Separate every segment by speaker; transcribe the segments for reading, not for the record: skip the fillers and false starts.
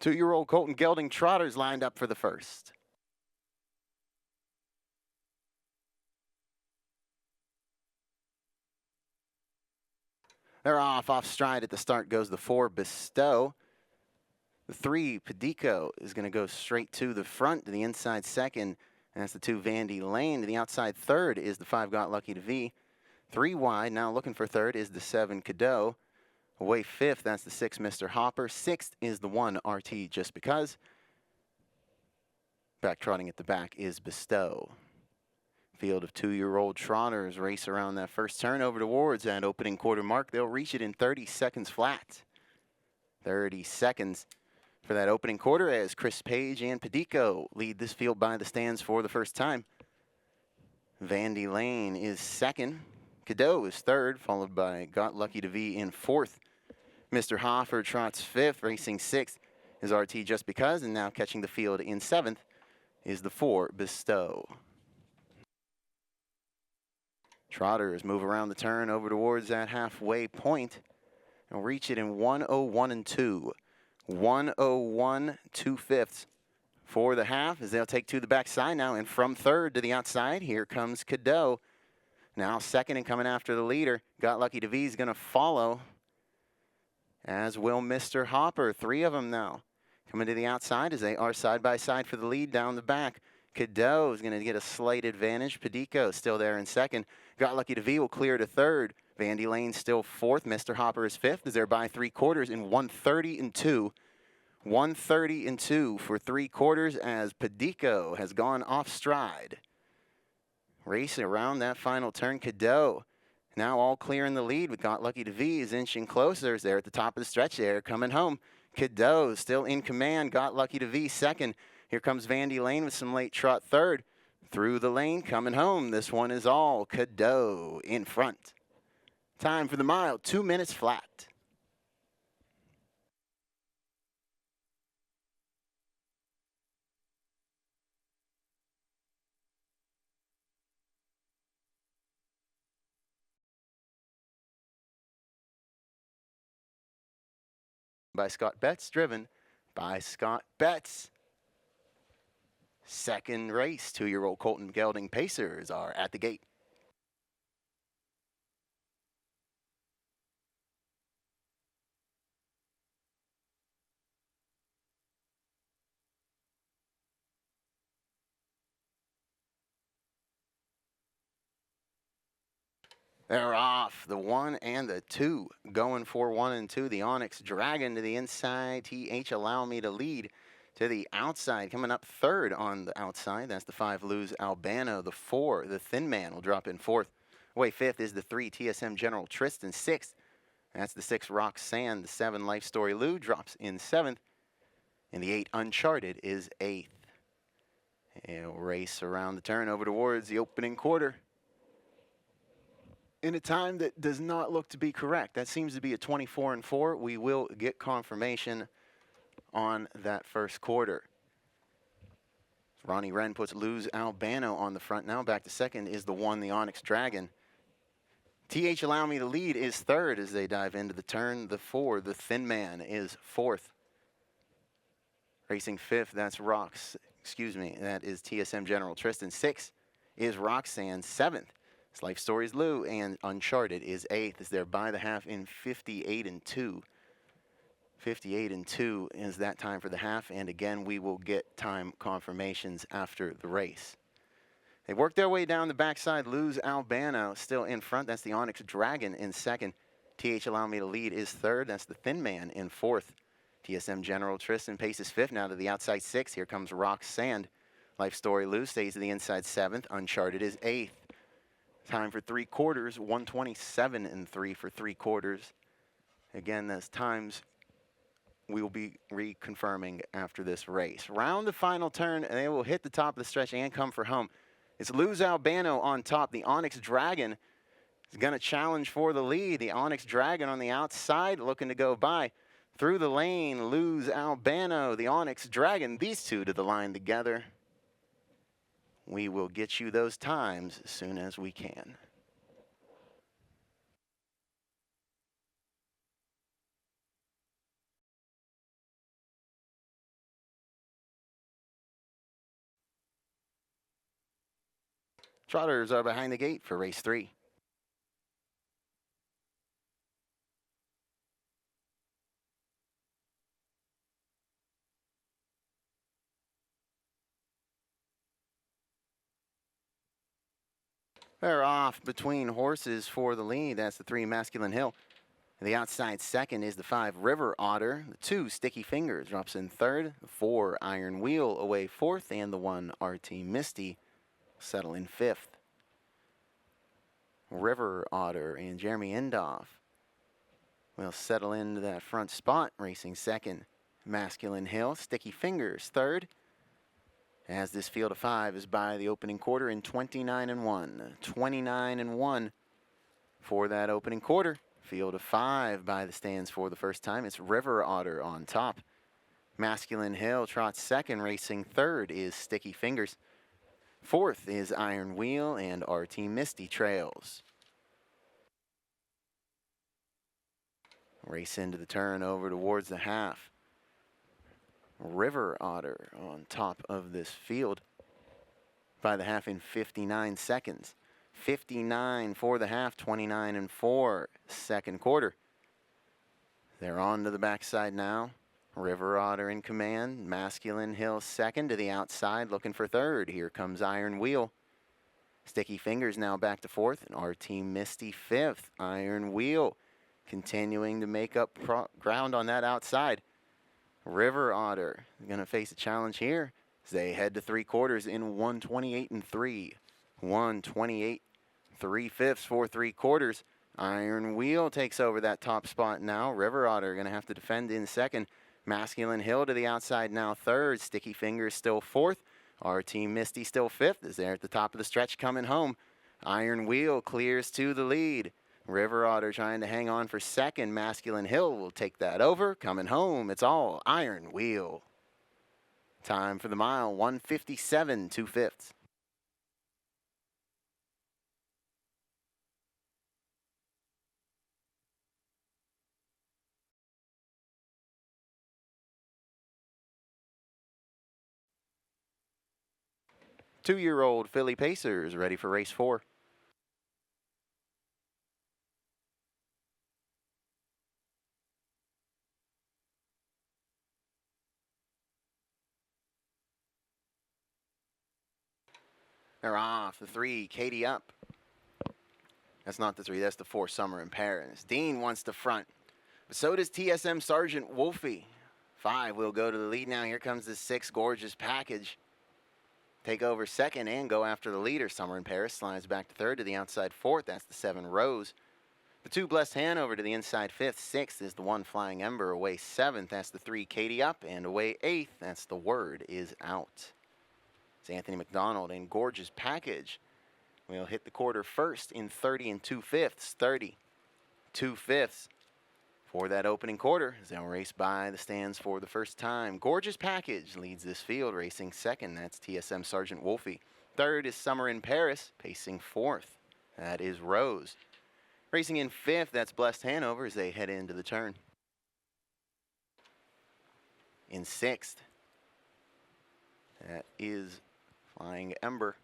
Speaker 1: Two-year-old Colton Gelding trotters lined up for the first. They're off stride at the start goes the 4, Bestow. The 3, Padico, is going to go straight to the front to the inside second. And that's the 2, Vandy Lane. To the outside third is the 5, Got Lucky to V. 3 wide, now looking for third, is the 7, Cadeau. Away fifth, that's the 6, Mr. Hopper. Sixth is the 1, RT Just Because. Back trotting at the back is Bestow. Field of two-year-old trotters race around that first turn over towards that opening quarter mark. They'll reach it in 30 seconds flat. 30 seconds for that opening quarter as Chris Page and Padico lead this field by the stands for the first time. Vandy Lane is second. Cadeau is third, followed by Got Lucky to V in fourth. Mr. Hoffer trots fifth, racing sixth is RT Just Because, and now catching the field in seventh is the 4, Bestow. Trotters move around the turn over towards that halfway point and reach it in 1:01 2. 1:01 2/5 for the half as they'll take to the backside now. And from third to the outside, here comes Cadeau. Now second and coming after the leader. Got Lucky to V is going to follow, as will Mr. Hopper. 3 of them now coming to the outside as they are side by side for the lead down the back. Cadeau is going to get a slight advantage. Padico still there in second. Got Lucky to V will clear to third. Vandy Lane still fourth. Mr. Hopper is fifth as they're by 3/4 in 1:30 2. 1:30 2 for 3/4 as Padico has gone off stride. Racing around that final turn, Cadeau now all clear in the lead with Got Lucky to V is inching closer as they're at the top of the stretch there coming home. Cadeau still in command. Got Lucky to V second. Here comes Vandy Lane with some late trot third. Through the lane, coming home. This one is all Cadeau in front. Time for the mile, 2 minutes flat. By Scott Betts, driven by Scott Betts. Second race, two-year-old Colton Gelding Pacers are at the gate. They're off. The 1 and the 2 going for 1 and 2. The Onyx Dragon to the inside. TH Allow Me to lead to the outside. Coming up third on the outside. That's the 5, Luz Albano. The 4, the Thin Man, will drop in fourth. Away fifth is the 3, TSM General Tristan. Sixth, that's the 6, Roxanne. The 7, Life Story Lou, drops in seventh. And the 8, Uncharted, is eighth. It'll race around the turn over towards the opening quarter in a time that does not look to be correct. That seems to be a 24 and 4. We will get confirmation on that first quarter. Ronnie Wren puts Luz Albano on the front now. Back to second is the 1, the Onyx Dragon. TH Allow Me to lead is third as they dive into the turn. The 4, the Thin Man, is fourth. Racing fifth, that's that is TSM General Tristan. 6 is Roxanne. 7th, it's Life Stories Lou, and Uncharted is 8th as they're by the half in 58 and 2. 58 and 2 is that time for the half, and again we will get time confirmations after the race. They work their way down the backside. Luz Albano still in front. That's the Onyx Dragon in second. TH Allow Me to lead is third. That's the Thin Man in fourth. TSM General Tristan paces fifth now to the outside 6. Here comes Roxanne. Life Story Lou stays to the inside 7th. Uncharted is 8th. Time for 3/4, 1:27 and 3 for 3/4. Again, those times we will be reconfirming after this race. Round the final turn, and they will hit the top of the stretch and come for home. It's Luz Albano on top. The Onyx Dragon is going to challenge for the lead. The Onyx Dragon on the outside looking to go by. Through the lane, Luz Albano, the Onyx Dragon, these two to the line together. We will get you those times as soon as we can. Trotters are behind the gate for race 3. They're off between horses for the lead. That's the 3 Masculine Hill. The outside second is the 5 River Otter. The 2 Sticky Fingers drops in third. The 4 Iron Wheel away fourth. And the 1 RT Misty settle in fifth. River Otter and Jeremy Endoff will settle into that front spot, racing second. Masculine Hill, Sticky Fingers third. As this field of 5 is by the opening quarter in 29-1. 29-1 for that opening quarter. Field of 5 by the stands for the first time. It's River Otter on top. Masculine Hill trots second, racing third is Sticky Fingers. Fourth is Iron Wheel, and RT Misty trails. Race into the turn over towards the half. River Otter on top of this field by the half in 59 seconds. 59 for the half, 29-4 second quarter. They're on to the backside now. River Otter in command. Masculine Hill second to the outside, looking for third. Here comes Iron Wheel. Sticky Fingers now back to fourth, and RT Misty fifth. Iron Wheel continuing to make up ground on that outside. River Otter going to face a challenge here as they head to 3/4 in 1:28-3. 1:28 3/5 for 3/4. Iron Wheel takes over that top spot now. River Otter going to have to defend in second. Masculine Hill to the outside now third. Sticky Fingers still fourth. RT Misty still fifth is there at the top of the stretch coming home. Iron Wheel clears to the lead. River Otter trying to hang on for second. Masculine Hill will take that over. Coming home, it's all Iron Wheel. Time for the mile, 1:57 2/5. Two-year-old Philly Pacers ready for race 4. They're off. The 3, Katie up. That's not the 3, that's the 4, Summer in Paris. Dean wants the front, but so does TSM Sergeant Wolfie. 5 will go to the lead now. Here comes the 6, Gorgeous Package. Take over second and go after the leader. Summer in Paris slides back to third to the outside fourth. That's the 7, Rose. The 2, Blessed Hanover to the inside fifth. 6th is the 1, Flying Ember. Away 7th, that's the 3, Katie up. And away 8th, that's the Word is out. It's Anthony McDonald and Gorgeous Package. We'll hit the quarter first in 30 2/5. 30 2/5 for that opening quarter as they'll race by the stands for the first time. Gorgeous Package leads this field, racing second. That's TSM Sergeant Wolfie. Third is Summer in Paris, pacing fourth. That is Rose. Racing in fifth, that's Blessed Hanover as they head into the turn. In sixth, that is Flying Ember.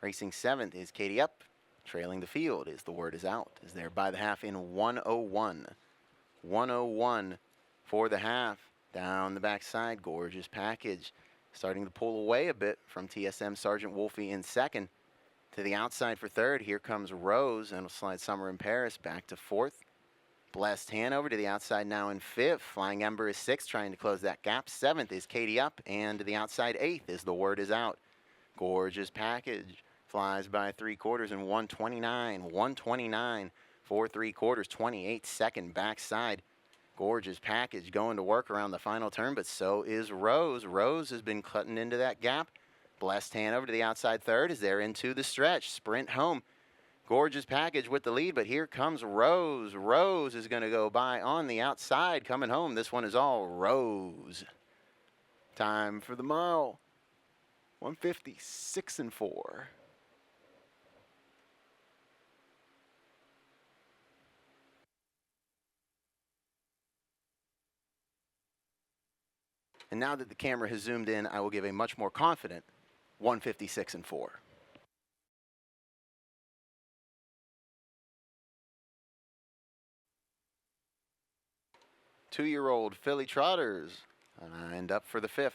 Speaker 1: Racing seventh is Katie up. Trailing the field is the Word is out as they're by the half in 1:01. 1:01 for the half. Down the backside, Gorgeous Package starting to pull away a bit from TSM Sergeant Wolfie in second. To the outside for third, here comes Rose, and will slide Summer in Paris back to fourth. Blessed Hanover to the outside now in fifth. Flying Ember is sixth, trying to close that gap. Seventh is Katie up, and to the outside eighth is the Word is out. Gorgeous Package flies by 3/4 in 1:29. 1:29 for 3/4, 28-second backside. Gorgeous Package going to work around the final turn, but so is Rose. Rose has been cutting into that gap. Blessed Hanover to the outside third as they're into the stretch. Sprint home. Gorgeous Package with the lead, but here comes Rose. Rose is going to go by on the outside. Coming home, this one is all Rose. Time for the mile. 1:56-4. And now that the camera has zoomed in, I will give a much more confident 1:56-4. 2-year-old filly trotters lined up for the 5th.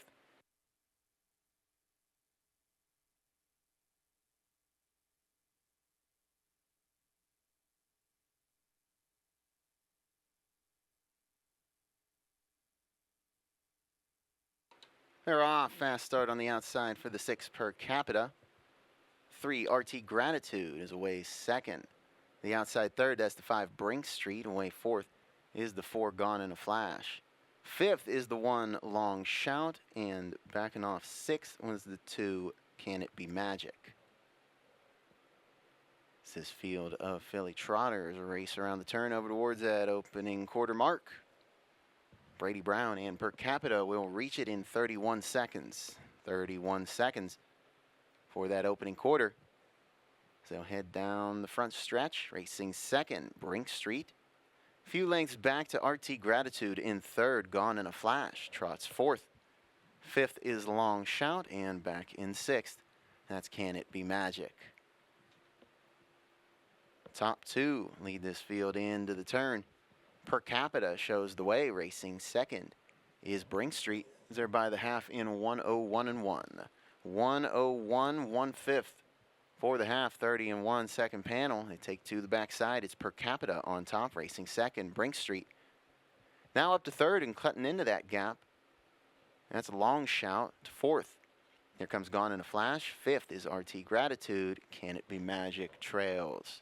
Speaker 1: They're off. Fast start on the outside for the 6 per capita. 3 RT Gratitude is away second. The outside third, that's the 5 Brink Street. Away fourth is the 4 Gone in a Flash. 5th is the 1 Long Shout, and backing off 6th was the 2 Can It Be Magic. This field of filly trotters race around the turn over towards that opening quarter mark. Brady Brown and Per Capita will reach it in 31 seconds. 31 seconds for that opening quarter. So they'll head down the front stretch, racing second, Brink Street. A few lengths back to RT Gratitude in third, Gone in a Flash, trots fourth. 5th is Long Shout, and back in 6th, that's Can It Be Magic. Top 2 lead this field into the turn. Per Capita shows the way, racing second is Brink Street. They're by the half in 101 and 1. 101, 1/5 for the half, 30 and 1 second panel. They take to the backside. It's Per Capita on top, racing second, Brink Street. Now up to third and cutting into that gap. That's a Long Shout to fourth. Here comes Gone in a Flash. 5th is RT Gratitude. Can It Be Magic trails.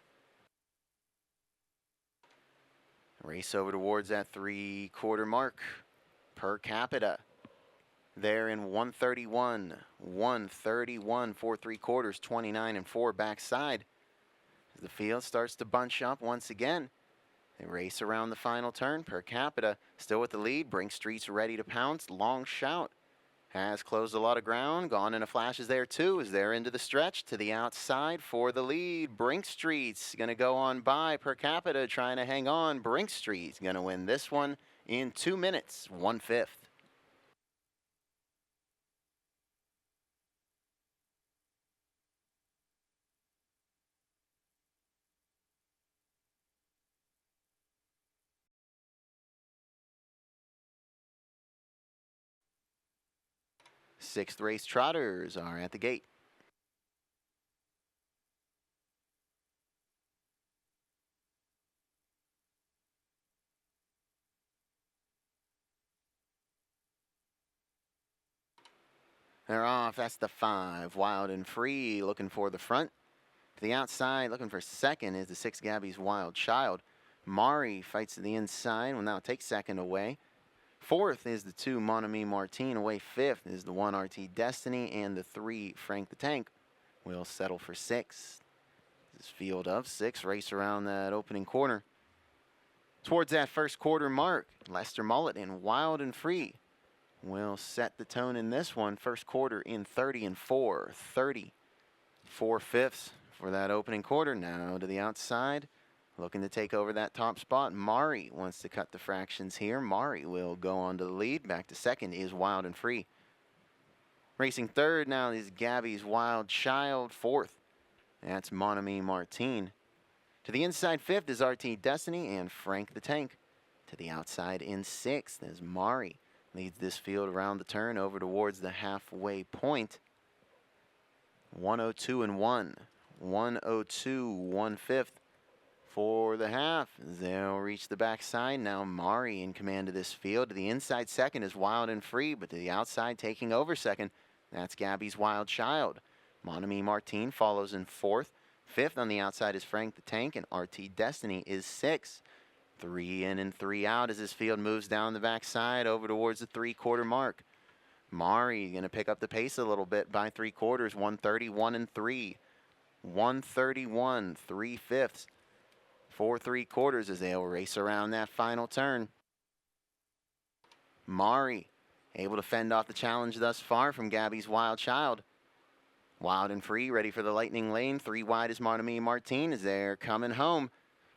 Speaker 1: Race over towards that 3-quarter mark. Per Capita. There in 131. 131 for 3/4, 29 and 4 backside. As the field starts to bunch up once again. They race around the final turn. Per Capita still with the lead. Brink Street's ready to pounce. Long Shout has closed a lot of ground. Gone in a Flash is there too. Is there into the stretch to the outside for the lead. Brink Street's going to go on by. Per Capita trying to hang on. Brink Street's going to win this one in 2 minutes, 1/5. Sixth race trotters are at the gate. They're off. That's the 5. Wild and Free looking for the front. To the outside, looking for second, is the 6 Gabby's Wild Child. Mari fights to the inside. Will now take second away. 4th is the 2 Mon Ami Martine. Away 5th is the 1 RT Destiny, and the 3 Frank the Tank will settle for 6th. This field of 6 race around that opening corner. Towards that first quarter mark, Lester Mullet and Wild and Free will set the tone in this one. First quarter in 30 and 4. 30, 4/5 for that opening quarter. Now to the outside. Looking to take over that top spot. Mari wants to cut the fractions here. Mari will go on to the lead. Back to second is Wild and Free. Racing third now is Gabby's Wild Child. 4th, that's Mon Ami Martine. To the inside 5th is RT Destiny and Frank the Tank. To the outside in 6th is Mari. Leads this field around the turn over towards the halfway point. 102 and 1. 102, 1/5. For the half, they'll reach the backside. Now Mari in command of this field. To the inside second is Wild and Free, but to the outside taking over second, that's Gabby's Wild Child. Mon Ami Martine follows in 4th. 5th on the outside is Frank the Tank, and RT Destiny is 6th. 3 in and 3 out as this field moves down the backside over towards the 3-quarter mark. Mari going to pick up the pace a little bit by 3/4, 131 and 3. 131, 3/5. For 3/4 as they'll race around that final turn. Mari able to fend off the challenge thus far from Gabby's Wild Child. Wild and Free ready for the lightning lane. 3 wide is Mon Ami Martine as they're coming home.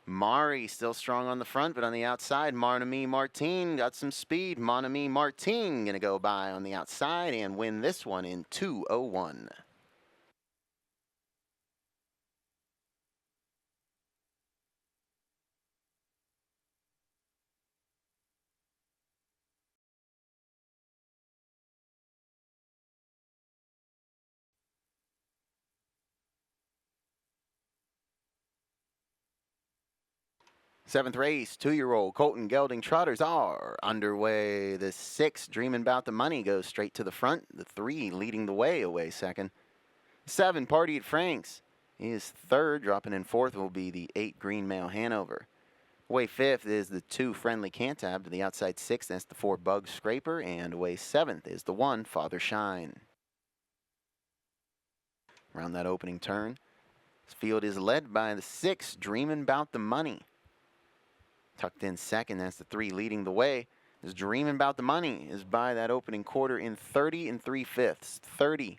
Speaker 1: Mari still strong on the front, but on the outside, Mon Ami Martine got some speed. Mon Ami Martine going to go by on the outside and win this one in 2:01. Seventh race, 2-year-old Colton Gelding Trotters are underway. The 6, Dreamin' About the Money, goes straight to the front. The 3 leading the way away second. 7, Party at Frank's is third. Dropping in fourth will be the 8, Green Mail Hanover. Away fifth is the 2, Friendly Cantab. To the outside sixth, that's the 4, Bug Scraper. And away seventh is the 1, Father Shine. Around that opening turn, this field is led by the 6, Dreamin' About the Money. Tucked in second, that's the 3 leading the way. This Dreamin' About the Money is by that opening quarter in 30 3/5. 30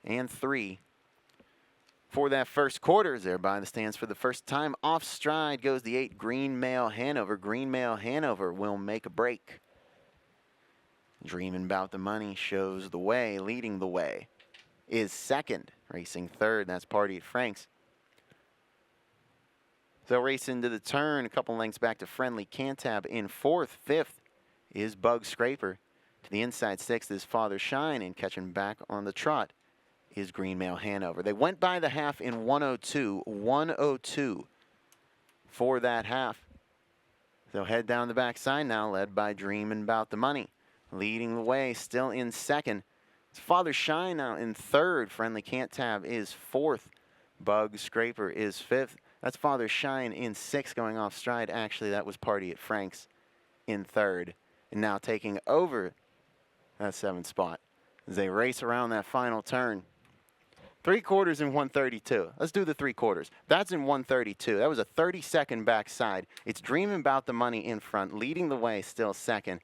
Speaker 1: and 3. For that first quarter, is there by the stands for the first time. Off stride goes the 8, Green Mail Hanover. Green Mail Hanover will make a break. Dreamin' About the Money shows the way. Leading the way is second. Racing third, that's Party at Frank's. They'll race into the turn, a couple lengths back to Friendly Cantab in fourth. Fifth is Bug Scraper. To the inside sixth is Father Shine, and catching back on the trot is Green Mail Hanover. They went by the half in 102. 102 for that half. They'll head down the backside now, led by Dreamin' About the Money. Leading the way, still in second. It's Father Shine now in third. Friendly Cantab is fourth. Bug Scraper is fifth. That's Father Shine in sixth, going off stride. Actually, that was Party at Frank's in third. And now taking over that seventh spot as they race around that final turn. 3 quarters in 132. Let's do the 3 quarters. That's in 132. That was a 30-second backside. It's Dreamin' About the Money in front, leading the way, still second.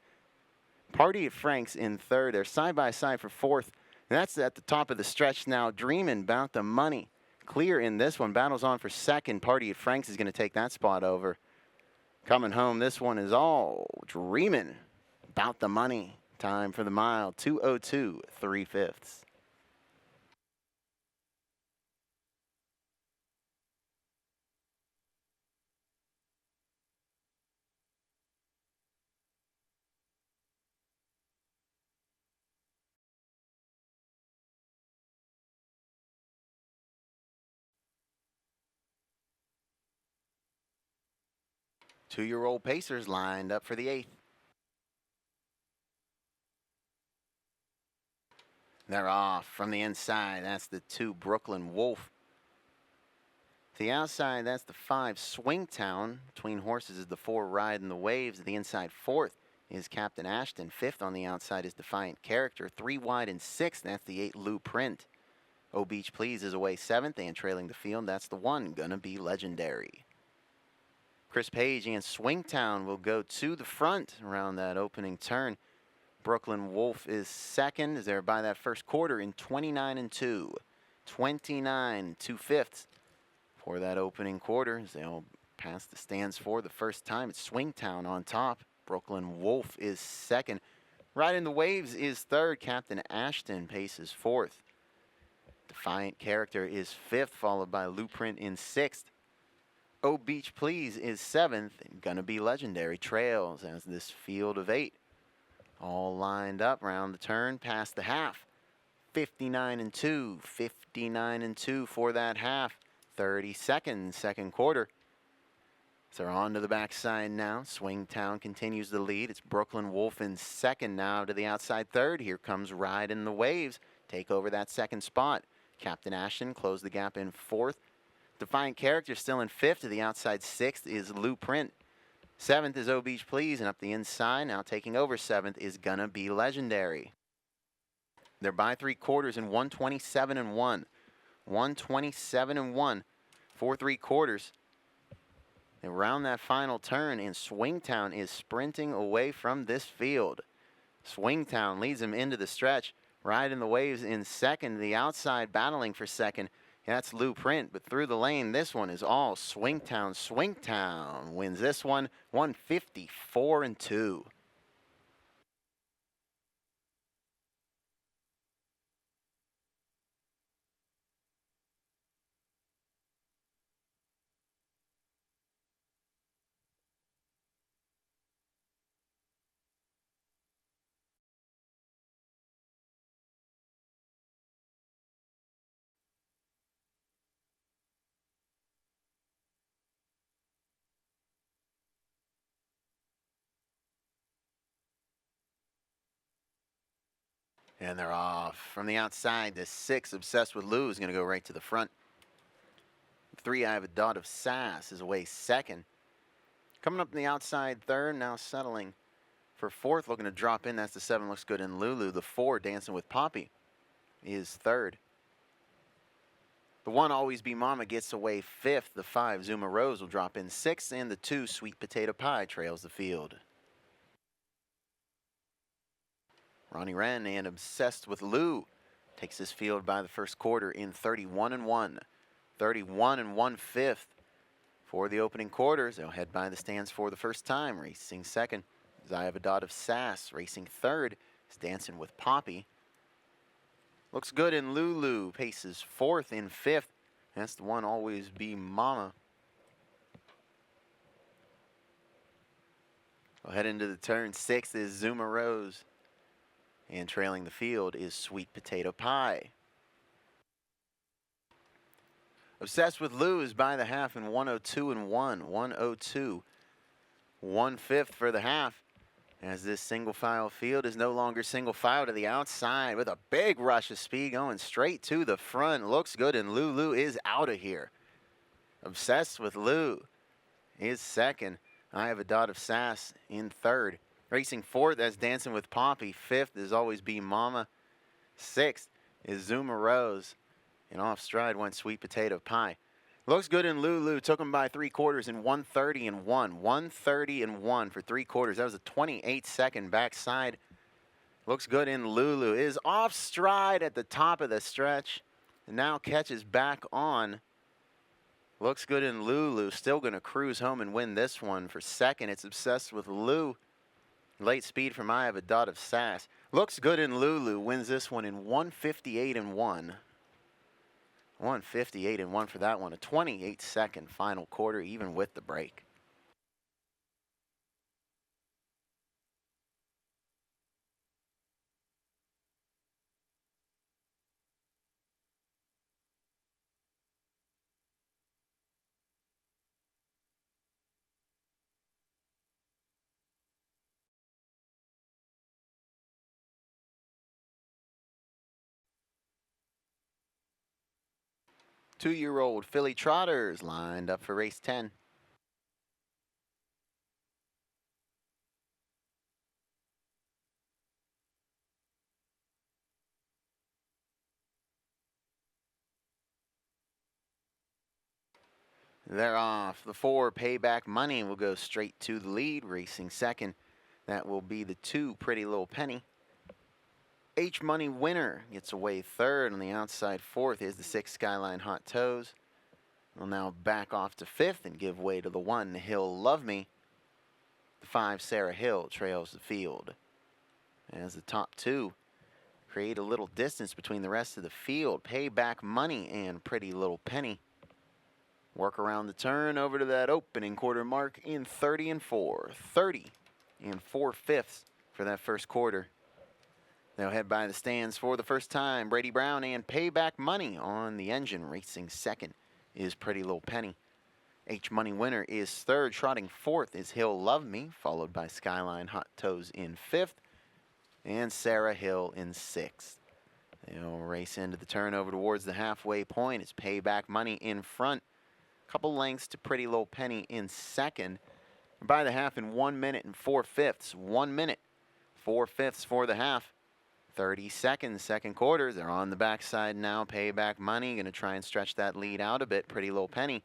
Speaker 1: Party at Frank's in third. They're side by side for fourth. And that's at the top of the stretch now. Dreamin' About the Money clear in this one. Battles on for second. Party at Frank's is going to take that spot over. Coming home, this one is all Dreamin' About the Money. Time for the mile, 2:02 3/5. Two-year-old Pacers lined up for the 8th. They're off from the inside. That's the 2, Brooklyn Wolf. To the outside, that's the 5, Swingtown. Between horses is the 4, Riding the Waves. The inside fourth is Captain Ashton. Fifth on the outside is Defiant Character. 3 wide and sixth, that's the 8, Lou Print. Oh Beach Please is away seventh, and trailing the field, that's the 1, Gonna Be Legendary. Chris Page and Swingtown will go to the front around that opening turn. Brooklyn Wolf is second as they're by that first quarter in 29 2. 29 2/5 for that opening quarter as they'll pass the stands for the first time. It's Swingtown on top. Brooklyn Wolf is second. Riding the Waves is third. Captain Ashton paces fourth. Defiant Character is fifth, followed by Blueprint in sixth. Oh Beach Please is seventh, and Gonna Be Legendary trails as this field of 8 all lined up round the turn past the half. 59 2, 59 2 for that half. 30 seconds, second quarter. So they're on to the backside now. Swingtown continues the lead. It's Brooklyn Wolf in second now to the outside third. Here comes Riding the Waves. Take over that second spot. Captain Ashton closed the gap in fourth. Defiant Character still in fifth. To the outside sixth is Lou Print. Seventh is Oh Beach Please, and up the inside, now taking over seventh, is Gonna Be Legendary. They're by 3 quarters in 127 1. 127 1 for 3 quarters. Around that final turn, and Swingtown is sprinting away from this field. Swingtown leads him into the stretch. Riding the Waves in second. The outside battling for second. That's Lou Print, but through the lane, this one is all Swingtown. Swingtown wins this one, 154 2. And they're off. From the outside, the 6, Obsessed with Lou, is going to go right to the front. 3, I Have a Dot of Sass, is away second. Coming up on the outside third, now settling for fourth, looking to drop in. That's the 7, Looks Good in Lulu. The 4, Dancing with Poppy, is third. The 1, Always Be Mama, gets away fifth. The 5, Zuma Rose, will drop in sixth. And the 2, Sweet Potato Pie, trails the field. Ronnie Wren and Obsessed with Lou takes this field by the first quarter in 31-1. 31 1/5 for the opening quarters. They'll head by the stands for the first time. Racing second is I Have a Dot of Sass. Racing third is Dancing with Poppy. Looks Good in Lulu paces fourth in fifth. That's the 1, Always Be Mama. We'll head into the turn. Sixth is Zuma Rose. And trailing the field is Sweet Potato Pie. Obsessed with Lou is by the half in 102-1. 102 1/5 for the half. As this single file field is no longer single file to the outside with a big rush of speed going straight to the front. Looks Good and Lulu is out of here. Obsessed with Lou is second. I Have a Dot of Sass in third. Racing fourth, that's Dancing with Poppy. Fifth is Always Be Mama. Sixth is Zuma Rose. And off stride went Sweet Potato Pie. Looks Good in Lulu. Took him by 3 quarters in 1:30-1. 1:30-1 for 3 quarters. That was a 28-second backside. Looks Good in Lulu is off stride at the top of the stretch. And now catches back on. Looks Good in Lulu. Still going to cruise home and win this one. For second, it's Obsessed with Lou. Late speed from I Have a Dot of Sass. Looks Good in Lulu wins this one in 1:58-1. 1:58-1 for that one. A 28-second final quarter, even with the break. Two-year-old filly trotters lined up for race 10. They're off. The 4, Payback Money, will go straight to the lead. Racing second, that will be the 2, Pretty Little Penny. H Money Winner gets away third. On the outside fourth is the 6, Skyline Hot Toes. Will now back off to fifth and give way to the 1, He'll Love Me. The 5, Sarah Hill, trails the field. As the top 2 create a little distance between the rest of the field. Payback Money and Pretty Little Penny work around the turn over to that opening quarter mark in 30-4. 30 4/5 for that first quarter. They'll head by the stands for the first time. Brady Brown and Payback Money on the engine. Racing second is Pretty Little Penny. H Money Winner is third. Trotting fourth is He'll Love Me, followed by Skyline Hot Toes in fifth. And Sarah Hill in sixth. They'll race into the turn over towards the halfway point. It's Payback Money in front. Couple lengths to Pretty Little Penny in second. By the half in 1 minute and 4/5. 1 minute, 4/5 for the half. 30 seconds, second quarter. They're on the backside now. Payback Money going to try and stretch that lead out a bit. Pretty Little Penny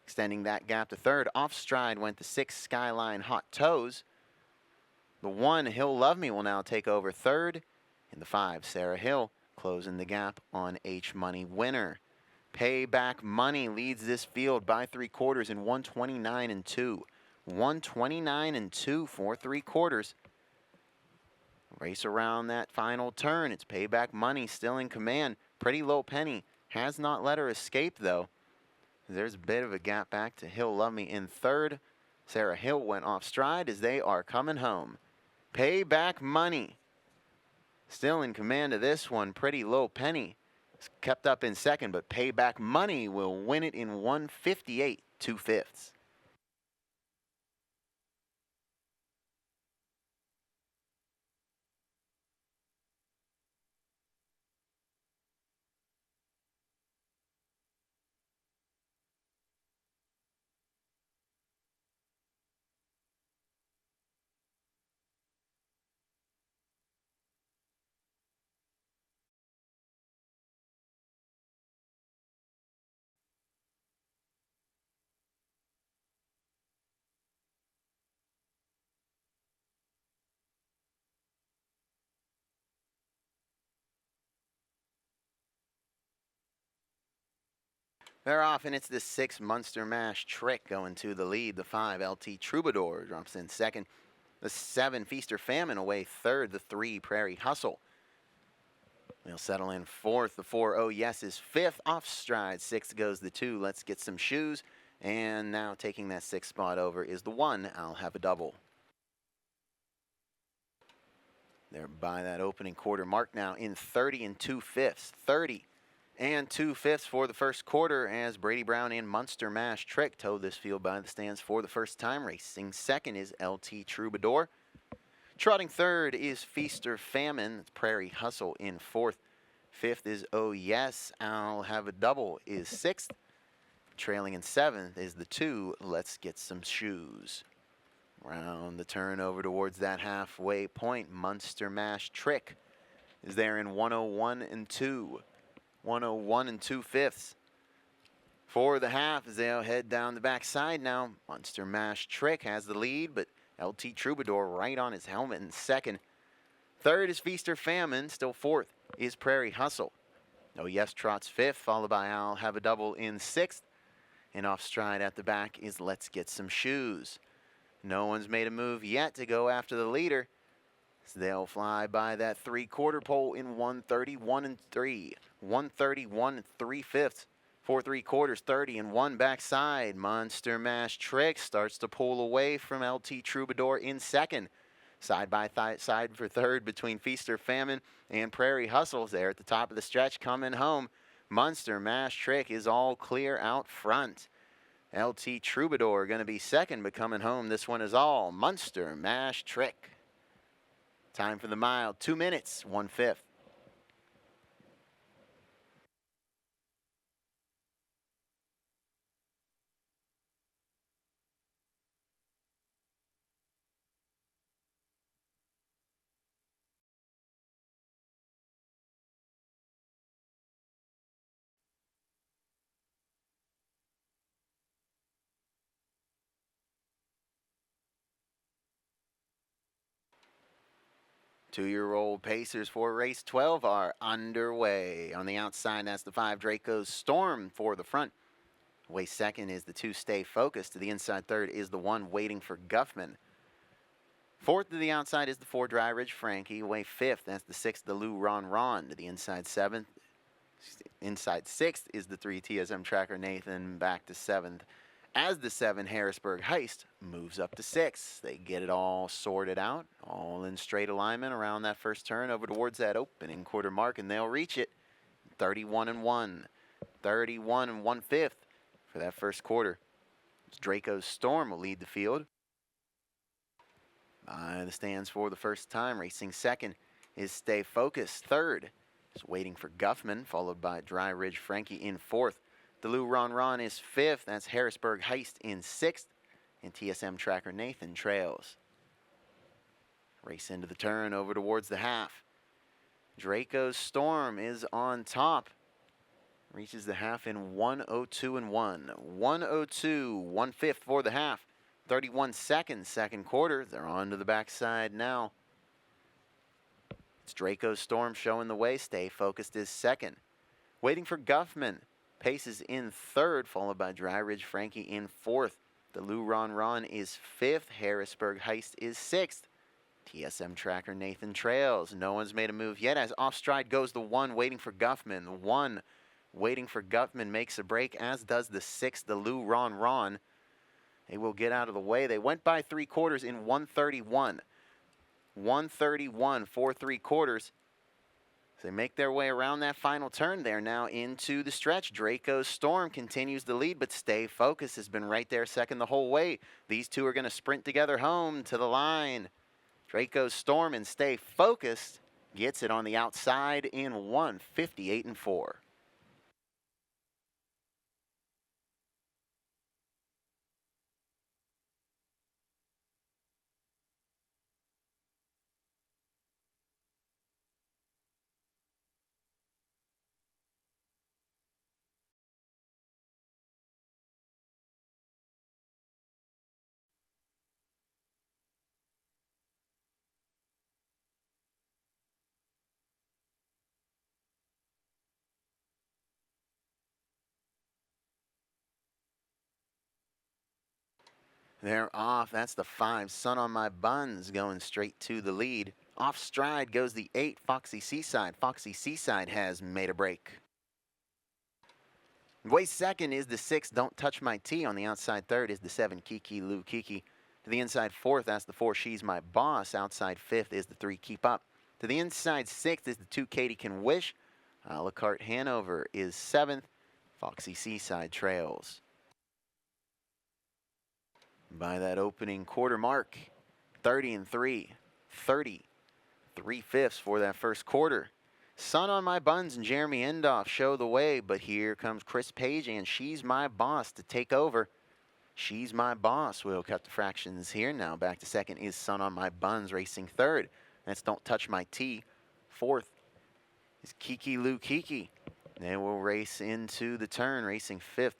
Speaker 1: extending that gap to third. Off stride went the 6, Skyline Hot Toes. The 1, He'll Love Me, will now take over third. And the 5, Sarah Hill, closing the gap on H Money Winner. Payback Money leads this field by 3 quarters in 1:29-2. 1:29-2 for 3 quarters. Race around that final turn. It's Payback Money still in command. Pretty Little Penny has not let her escape, though. There's a bit of a gap back to He'll Love Me in third. Sarah Hill went off stride as they are coming home. Payback Money still in command of this one. Pretty Little Penny is kept up in second, but Payback Money will win it in 1:58 2/5. They're off, and it's the 6 Munster Mash Trick going to the lead. The 5 LT Troubadour drops in second. The 7 Feast or Famine away third. The 3 Prairie Hustle. They'll settle in fourth. The 4 Oh Yes is fifth. Off stride. Sixth goes the 2 Let's Get Some Shoes. And now taking that 6th spot over is the 1 I'll Have a Double. They're by that opening quarter mark now in 30 2/5. 30 2/5 for the first quarter as Brady Brown and Munster Mash Trick towed this field by the stands for the first time. Racing second is LT Troubadour. Trotting third is Feast or Famine. It's Prairie Hustle in fourth. Fifth is Oh Yes, I'll Have a Double is sixth. Trailing in seventh is the 2 Let's Get Some Shoes. Round the turn over towards that halfway point. Munster Mash Trick is there in 101 2. 101 2/5. For the half as they'll head down the backside now. Munster Mash Trick has the lead, but LT Troubadour right on his helmet in second. Third is Feast or Famine. Still fourth is Prairie Hustle. Oh Yes trots fifth, followed by I'll Have a Double in sixth. And off stride at the back is Let's Get Some Shoes. No one's made a move yet to go after the leader. So they'll fly by that 3/4 pole in 131 3. 131 3/5. 4 3/4, 30 1 backside. Munster Mash Trick starts to pull away from LT Troubadour in second. Side by side for third between Feast or Famine and Prairie Hustles there at the top of the stretch coming home. Munster Mash Trick is all clear out front. LT Troubadour going to be second, but coming home, this one is all Munster Mash Trick. Time for the mile, 2 minutes, 1/5. Two-year-old Pacers for race 12 are underway. On the outside, that's the 5 Draco's Storm for the front. Away second is the 2 Stay Focused. To the inside third is the 1 Waiting for Guffman. Fourth to the outside is the 4 Dry Ridge Frankie. Away fifth, that's the 6 the Lou Ron Ron. To the inside seventh. Inside sixth is the 3 TSM Tracker Nathan. Back to seventh as the 7 Harrisburg Heist moves up to 6. They get it all sorted out, all in straight alignment around that first turn over towards that opening quarter mark, and they'll reach it 31 1. 31 1/5 for that first quarter. Draco's Storm will lead the field. By the stands for the first time, racing second is Stay Focused. Third is Waiting for Guffman, followed by Dry Ridge Frankie in fourth. The Lou Ron Ron is fifth. That's Harrisburg Heist in sixth. And TSM Tracker Nathan trails. Race into the turn over towards the half. Draco's Storm is on top. Reaches the half in 1:02 1. 1:02 1/5 for the half. 31 seconds, second quarter. They're on to the backside now. It's Draco's Storm showing the way. Stay Focused is second. Waiting for Guffman. Paces in third, followed by Dry Ridge Frankie in fourth. The Lou Ron Ron is fifth. Harrisburg Heist is sixth. TSM Tracker Nathan trails. No one's made a move yet as off stride goes the 1 Waiting for Guffman. The 1 Waiting for Guffman makes a break, as does the 6 the Lou Ron Ron. They will get out of the way. They went by 3/4 in 131. 131 for 3/4. They make their way around that final turn there now into the stretch. Draco's Storm continues the lead, but Stay Focused has been right there second the whole way. These two are going to sprint together home to the line. Draco's Storm and Stay Focused gets it on the outside in 1:58 4. They're off. That's the 5. Sun on My Buns going straight to the lead. Off stride goes the 8. Foxy Seaside. Foxy Seaside has made a break. Way second is the 6. Don't Touch My Tea. On the outside third is the 7. Kiki Lou Kiki. To the inside fourth, that's the 4. She's My Boss. Outside fifth is the 3. Keep Up. To the inside sixth is the 2. Katie Can Wish. A la carte Hanover is 7th. Foxy Seaside trails. By that opening quarter mark, 30-3, 3/5 for that first quarter. Sun on My Buns and Jeremy Endoff show the way, but here comes Chris Page and She's My Boss to take over. She's My Boss will cut the fractions here. Now back to second is Sun on My Buns racing third. That's Don't Touch My Tea. Fourth is Kiki Lou Kiki. They will race into the turn, racing fifth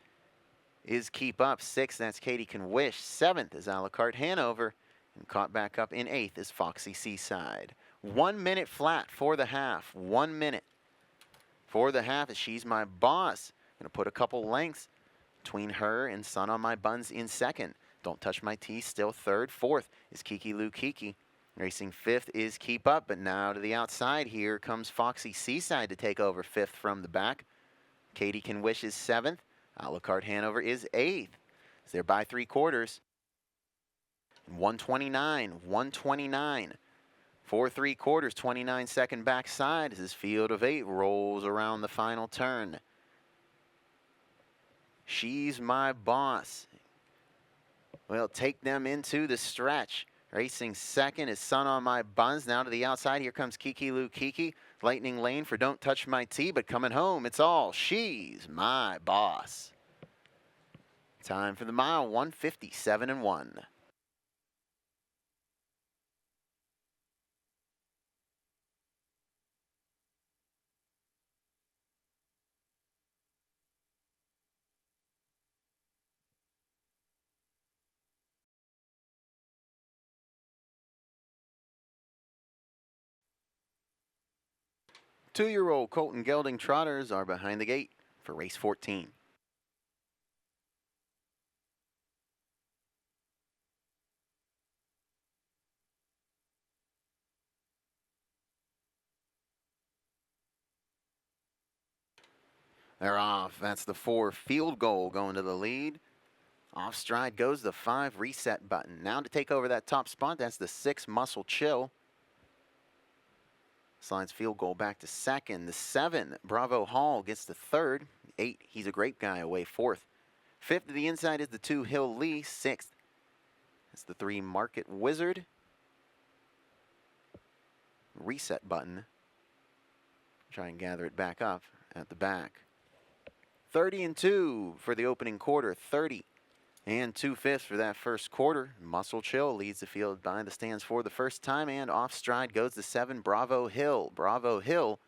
Speaker 1: is Keep Up. Sixth, that's Katie Can Wish. Seventh is A la carte Hanover. And caught back up in eighth is Foxy Seaside. 1 minute flat for the half. 1 minute for the half as She's My Boss. Going to put a couple lengths between her and Sun on My Buns in second. Don't Touch My Tea still third. Fourth is Kiki Lou Kiki. Racing fifth is Keep Up, but now to the outside here comes Foxy Seaside to take over fifth from the back. Katie Can Wish is seventh. A la carte Hanover is 8th. They're by 3/4. 129. 4 3/4, 29-second backside as this field of 8 rolls around the final turn. She's My Boss will take them into the stretch. Racing second is Sun on My Buns. Now to the outside, here comes Kiki Lou Kiki. Lightning Lane for Don't Touch My Tea, but coming home, it's all She's My Boss. Time for the mile, 1:57.1. Two-year-old Colton Gelding trotters are behind the gate for race 14. They're off. That's the 4. Field Goal going to the lead. Off stride goes the 5. Reset Button. Now to take over that top spot, that's the 6. Muscle Chill. Slides Field Goal back to second. The 7. Bravo Hall gets the third. 8. He's a Great Guy away fourth. Fifth to the inside is the 2. Hill Lee. Sixth. That's the 3. Market Wizard. Reset Button. Try and gather it back up at the back. 30-2 for the opening quarter. 30 2/5 for that first quarter. Muscle Chill leads the field by the stands for the first time, and off stride goes the 7. Bravo Hill. Bravo Hill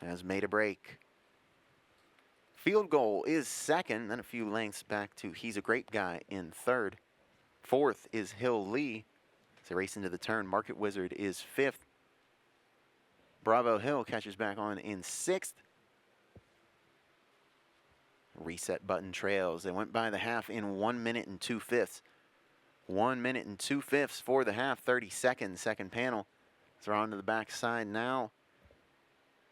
Speaker 1: has made a break. Field Goal is second, then a few lengths back to He's a Great Guy in third. Fourth is Hill Lee. As they race into the turn, Market Wizard is fifth. Bravo Hill catches back on in sixth. Reset Button trails. They went by the half in 1 minute and 2/5. 1 minute and 2/5 for the half. 30 seconds. Second panel. Throw on to the backside now.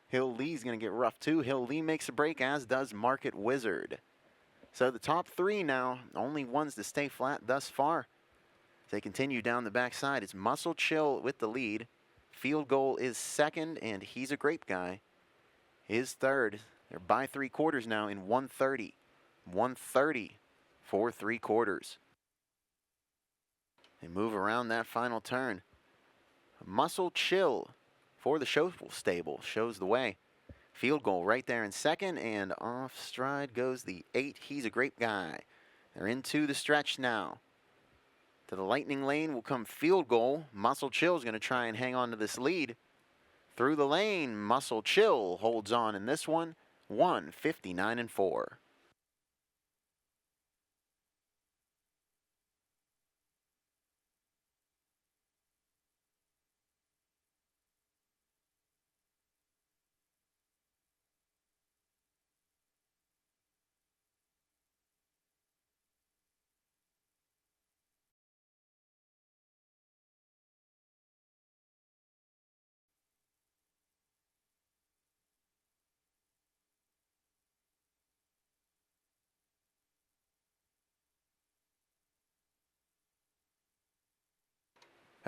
Speaker 1: Hill Lee's going to get rough too. Hill Lee makes a break, as does Market Wizard. So the top 3 now, only ones to stay flat thus far. As they continue down the backside, it's Muscle Chill with the lead. Field Goal is second, and He's a Great Guy is third. They're by 3/4 now in 1:30. 1:30 for 3/4. They move around that final turn. Muscle Chill for the Shovel Stable shows the way. Field Goal right there in second, and off stride goes the 8. He's a Great Guy. They're into the stretch now. To the Lightning Lane will come Field Goal. Muscle Chill is going to try and hang on to this lead. Through the lane, Muscle Chill holds on in this one. 1:59.4.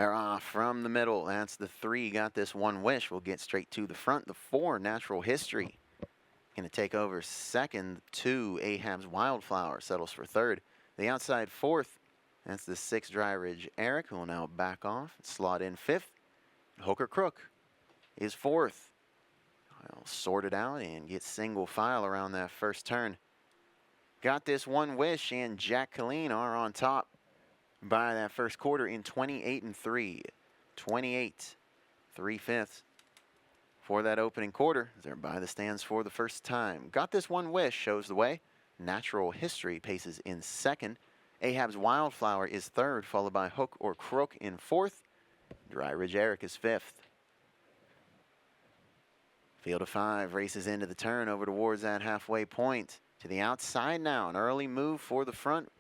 Speaker 1: They're off from the middle. That's the 3. Got This One Wish. We'll get straight to the front. The 4, Natural History. Going to take over second. 2, Ahab's Wildflower settles for third. The outside 4th. That's the 6, Dry Ridge Eric, who will now back off and slot in 5th. Hooker Crook is 4th. I'll sort it out and get single file around that first turn. Got This One Wish and Jack Colleen are on top by that first quarter in 28 and 3. 28 3/5 for that opening quarter. They're by the stands for the first time. Got This One Wish shows the way. Natural History paces in second. Ahab's Wildflower is third, followed by Hook or Crook in fourth. Dry Ridge Eric is fifth. Field of 5 races into the turn over towards that halfway point. To the outside now, an early move for the front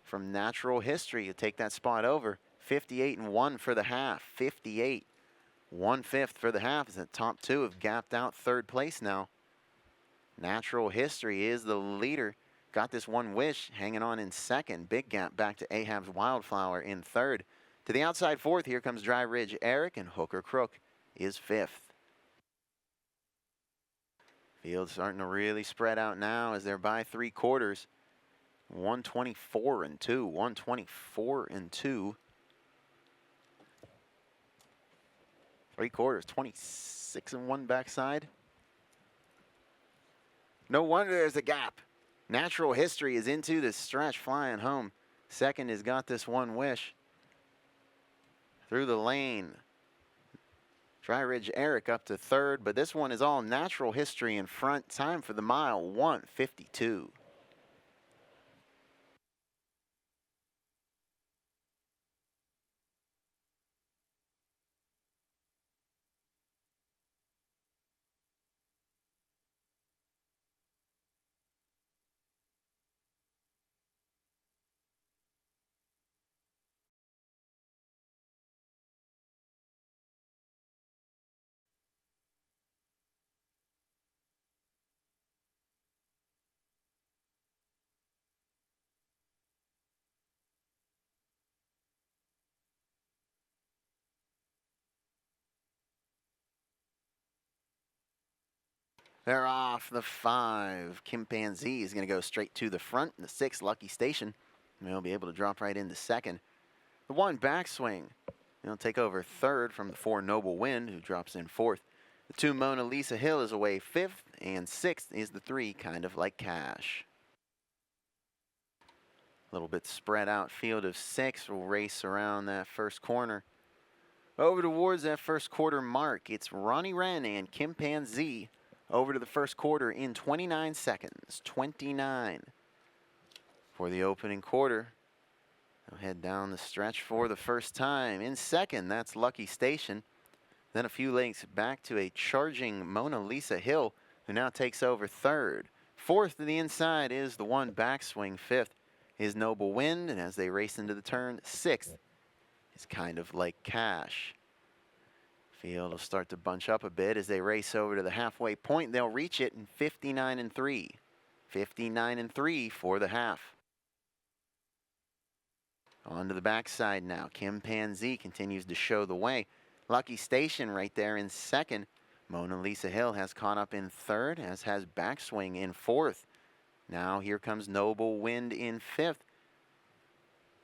Speaker 1: from Natural History to take that spot over. 58 and 1 for the half. 58 1/5 for the half as the top 2 have gapped out third place now. Natural History is the leader. Got This One Wish hanging on in second. Big gap back to Ahab's Wildflower in third. To the outside fourth, here comes Dry Ridge Eric, and Hooker Crook is fifth. Field starting to really spread out now as they're by 3/4. 124 and 2. 124 and 2. 3/4. 26 and 1 backside. No wonder there's a gap. Natural History is into this stretch, flying home. Second has Got This One Wish. Through the lane. Dry Ridge Eric up to third, but this one is all Natural History in front. Time for the mile, 1:52. They're off the 5. Chimpanzee is going to go straight to the front. The 6, Lucky Station. They'll be able to drop right into second. The 1, Backswing. They'll take over third from the 4, Noble Wind, who drops in fourth. The 2, Mona Lisa Hill is away fifth. And sixth is the 3, Kind of Like Cash. A little bit spread out field of 6 will race around that first corner. Over towards that first quarter mark, it's Ronnie Wren and Chimpanzee. Over to the first quarter in 29 seconds. 29 for the opening quarter. They'll head down the stretch for the first time. In second, that's Lucky Station. Then a few lengths back to a charging Mona Lisa Hill, who now takes over third. Fourth to the inside is the 1, Backswing. Fifth is Noble Wind, and as they race into the turn, sixth is Kind of Like Cash. Field will start to bunch up a bit as they race over to the halfway point. They'll reach it in 59 and 3. 59 and 3 for the half. On to the backside now. Chimpanzee continues to show the way. Lucky Station right there in second. Mona Lisa Hill has caught up in third, as has Backswing in fourth. Now here comes Noble Wind in fifth.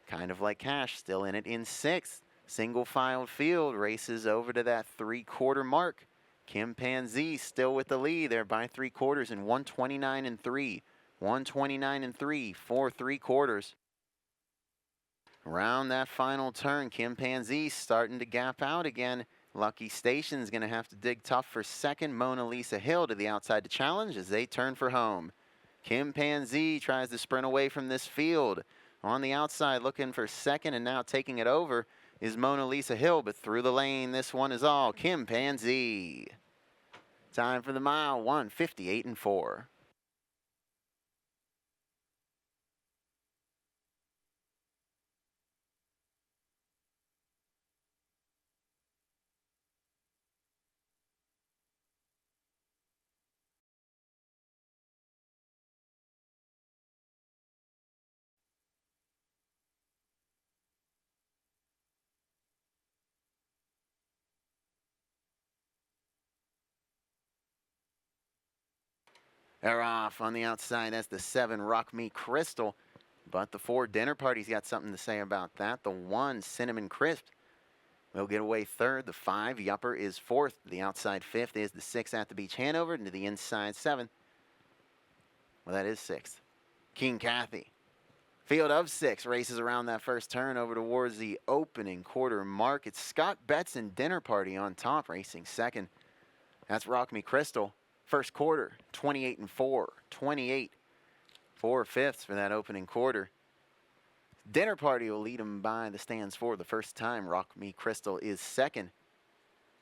Speaker 1: Kind of Like Cash still in it in sixth. Single filed field races over to that 3/4 mark. Chimpanzee still with the lead. They're by 3/4 in 129 and 3. 129 and 3 for 3/4. Around that final turn, Chimpanzee starting to gap out again. Lucky Station's going to have to dig tough for second. Mona Lisa Hill to the outside to challenge as they turn for home. Chimpanzee tries to sprint away from this field. On the outside looking for second, and now taking it over is Mona Lisa Hill, but through the lane, this one is all Chimpanzee. Time for the mile, 1:58 and 4. They're off on the outside. That's the 7, Rock Me Crystal. But the 4, Dinner Party's got something to say about that. The 1, Cinnamon Crisp, will get away third. The 5, Yupper, is fourth. The outside fifth is the 6, At the Beach Hanover. And to the inside 7. Well, that is sixth. King Kathy. Field of 6 races around that first turn over towards the opening quarter mark. It's Scott Betts and Dinner Party on top, racing second. That's Rock Me Crystal. First quarter, 28-4. 28 4/5 for that opening quarter. Dinner Party will lead him by the stands for the first time. Rock Me Crystal is second.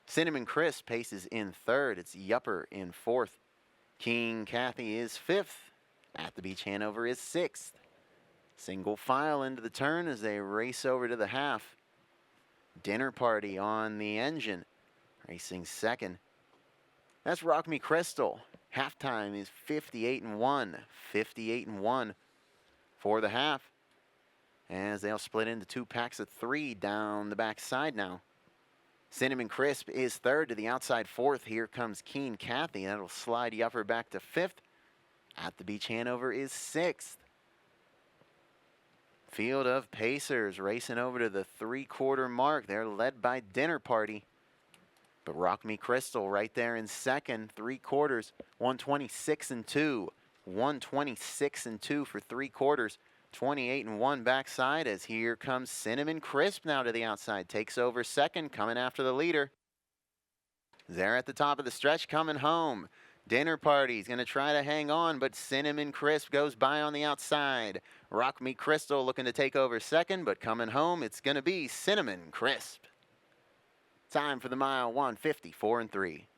Speaker 1: Cinnamon Crisp paces in third. It's Yupper in fourth. King Kathy is fifth. At the Beach Hanover is sixth. Single file into the turn as they race over to the half. Dinner Party on the engine, racing second. That's Rock Me Crystal. Halftime is 58-1. 58-1 for the half. As they'll split into 2 packs of 3 down the backside now. Cinnamon Crisp is third to the outside fourth. Here comes King Kathy. That'll slide Yupper back to fifth. At the Beach Hanover is sixth. Field of Pacers racing over to the 3/4 mark. They're led by Dinner Party. But Rock Me Crystal right there in second. 3/4, 126-2. 126-2 for 3/4. 28-1 backside as here comes Cinnamon Crisp now to the outside. Takes over second, coming after the leader. They're at the top of the stretch, coming home. Dinner Party's going to try to hang on, but Cinnamon Crisp goes by on the outside. Rock Me Crystal looking to take over second, but coming home, it's going to be Cinnamon Crisp. Time for the mile, 1:54-3.